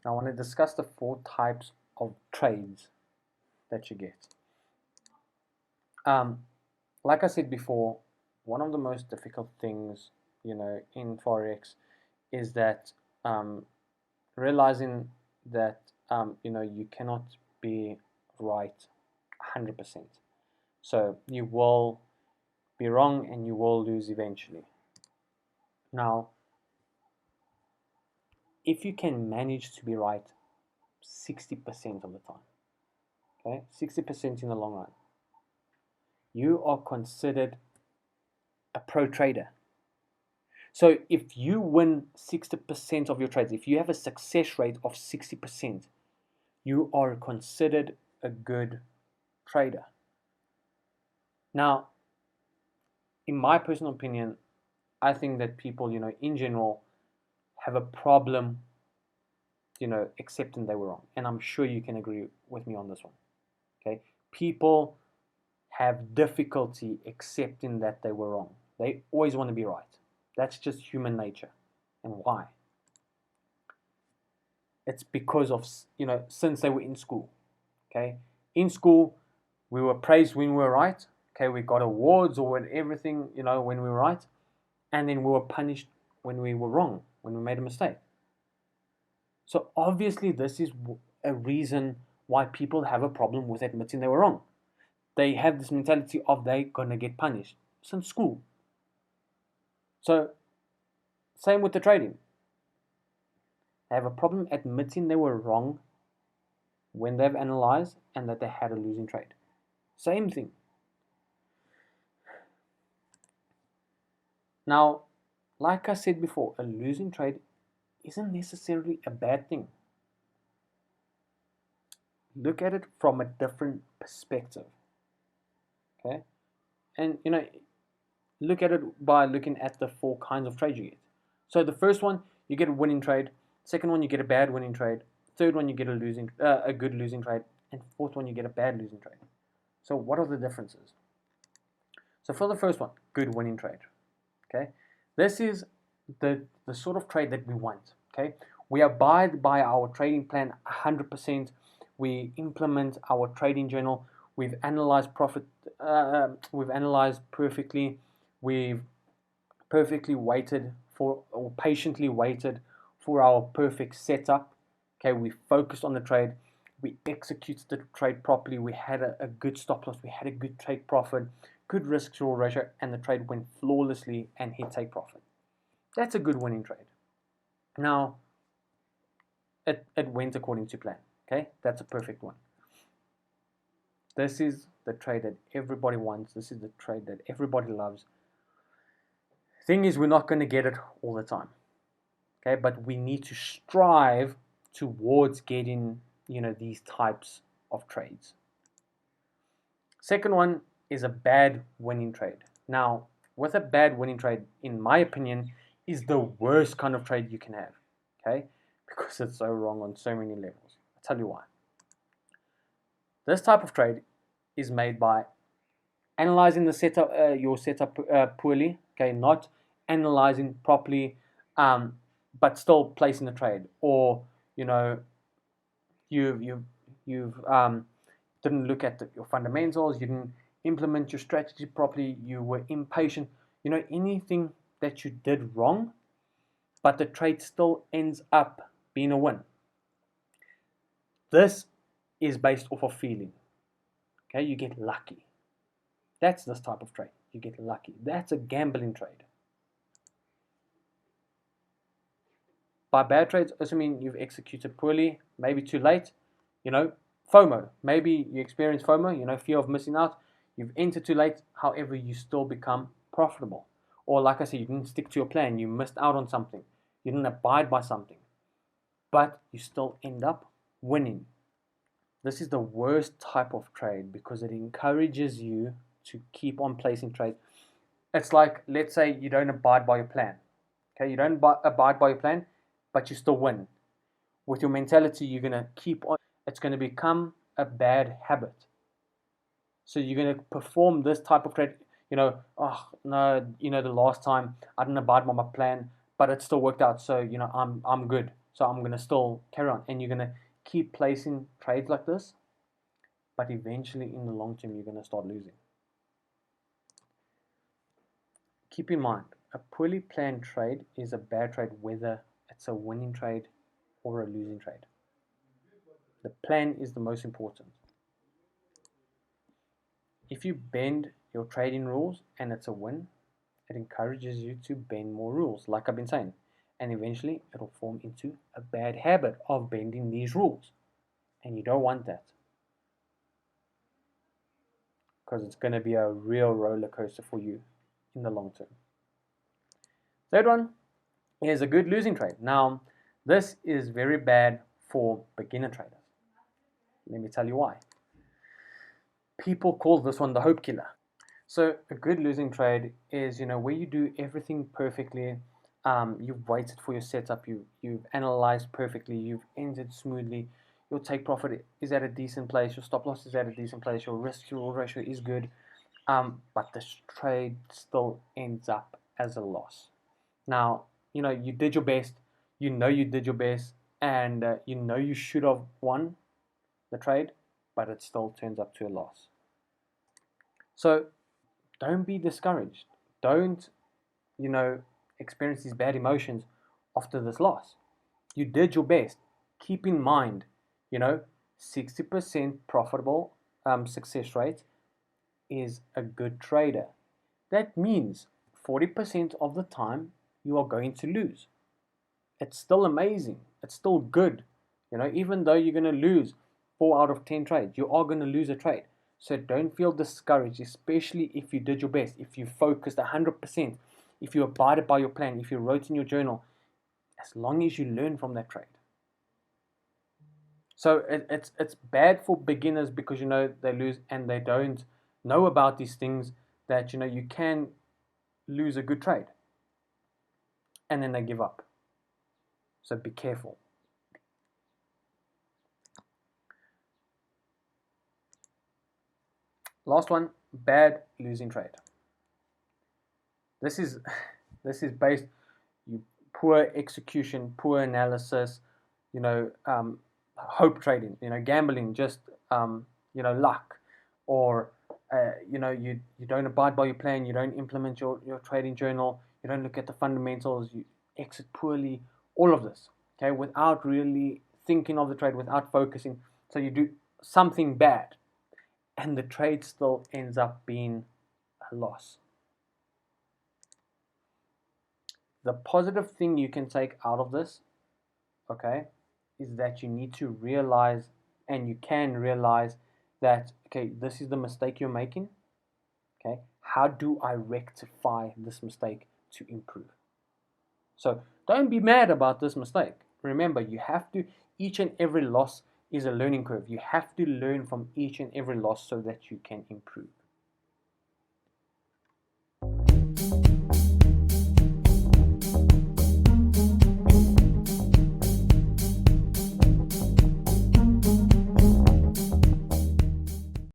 I want to discuss the 4 types of trades that you get. Um, like I said before, one of the most difficult things, in Forex is that realizing that, you cannot be right 100%. So you will be wrong and you will lose eventually. Now, if you can manage to be right 60% of the time, okay, 60% in the long run, you are considered a pro trader. So if you win 60% of your trades, if you have a success rate of 60%, you are considered a good trader. Now, in my personal opinion, I think that people, in general, have a problem, accepting they were wrong. And I'm sure you can agree with me on this one. Okay? People have difficulty accepting that they were wrong. They always want to be right. That's just human nature. And why? It's because of, since they were in school. Okay? In school, we were praised when we were right. Okay, we got awards or when everything, when we were right. And then we were punished when we were wrong, when we made a mistake. So obviously, this is a reason why people have a problem with admitting they were wrong. They have this mentality of they're gonna get punished since school. So same with the trading. They have a problem admitting they were wrong when they've analyzed and that they had a losing trade. Same thing. Now, like I said before, a losing trade isn't necessarily a bad thing. Look at it from a different perspective. Okay? And look at it by looking at the 4 kinds of trades you get. So the first one, you get a winning trade. Second one, you get a bad winning trade. Third one, you get a good losing trade. And fourth one, you get a bad losing trade. So what are the differences? So for the first one, good winning trade. Okay, this is the sort of trade that we want. Okay, we abide by our trading plan 100%. We implement our trading journal. We've analyzed profit. We've analyzed perfectly. We've perfectly waited for, or patiently waited for our perfect setup. Okay, we focused on the trade. We executed the trade properly. We had a good stop loss. We had a good take profit, good risk to reward ratio, and the trade went flawlessly and hit take profit. That's a good winning trade. Now, it went according to plan. Okay, that's a perfect one. This is the trade that everybody wants. This is the trade that everybody loves. Thing is, we're not going to get it all the time. Okay, but we need to strive towards getting, these types of trades. Second one is a bad winning trade. Now, with a bad winning trade, in my opinion, is the worst kind of trade you can have. Okay, because it's so wrong on so many levels. I'll tell you why. This type of trade is made by analyzing the setup, your setup poorly. Okay, not analyzing properly, but still placing the trade, or you've didn't look at your fundamentals, you didn't implement your strategy properly, you were impatient. Anything that you did wrong, but the trade still ends up being a win. This is based off of feeling. Okay, you get lucky. That's this type of trade. You get lucky. That's a gambling trade. By bad trades, also mean you've executed poorly, maybe too late. FOMO. Maybe you experience FOMO, fear of missing out. You've entered too late, however, you still become profitable. Or like I said, you didn't stick to your plan, you missed out on something, you didn't abide by something, but you still end up winning. This is the worst type of trade because it encourages you to keep on placing trades. It's like, let's say you don't abide by your plan. Okay, you don't abide by your plan, but you still win. With your mentality, you're going to keep on. It's going to become a bad habit. So you're going to perform this type of trade. Oh no, the last time I didn't abide by my plan, but it still worked out. So I'm good. so I'm going to still carry on. And you're going to keep placing trades like this, but eventually in the long term, you're going to start losing. Keep in mind, a poorly planned trade is a bad trade, whether it's a winning trade or a losing trade. The plan is the most important. If you bend your trading rules and it's a win, it encourages you to bend more rules, like I've been saying. And eventually, it'll form into a bad habit of bending these rules. And you don't want that, because it's going to be a real roller coaster for you in the long term. Third one is a good losing trade. Now, this is very bad for beginner traders. Let me tell you why. People call this one the hope killer. So a good losing trade is, where you do everything perfectly. You've waited for your setup. You've analyzed perfectly. You've entered smoothly. Your take profit is at a decent place. Your stop loss is at a decent place. Your risk to reward ratio is good. But the trade still ends up as a loss. Now, you did your best. You did your best, and you should have won the trade, but it still turns up to a loss. So don't be discouraged. Don't, experience these bad emotions after this loss. You did your best. Keep in mind, 60% profitable success rate is a good trader. That means 40% of the time you are going to lose. It's still amazing. It's still good. Even though you're going to lose 4 out of 10 trades, you are going to lose a trade. So don't feel discouraged, especially if you did your best, if you focused 100%, if you abided by your plan, if you wrote in your journal, as long as you learn from that trade. So it's bad for beginners because they lose and they don't know about these things, that you can lose a good trade and then they give up. So be careful. Last one, bad losing trade. This is based poor execution, poor analysis, hope trading, gambling, just luck, or you don't abide by your plan, you don't implement your trading journal, you don't look at the fundamentals, you exit poorly, all of this, okay, without really thinking of the trade, without focusing. So you do something bad, and the trade still ends up being a loss. The positive thing you can take out of this, okay, is that you need to realize, and you can realize that, okay, this is the mistake you're making. Okay, how do I rectify this mistake to improve? So don't be mad about this mistake. Remember, each and every loss is a learning curve. You have to learn from each and every loss so that you can improve.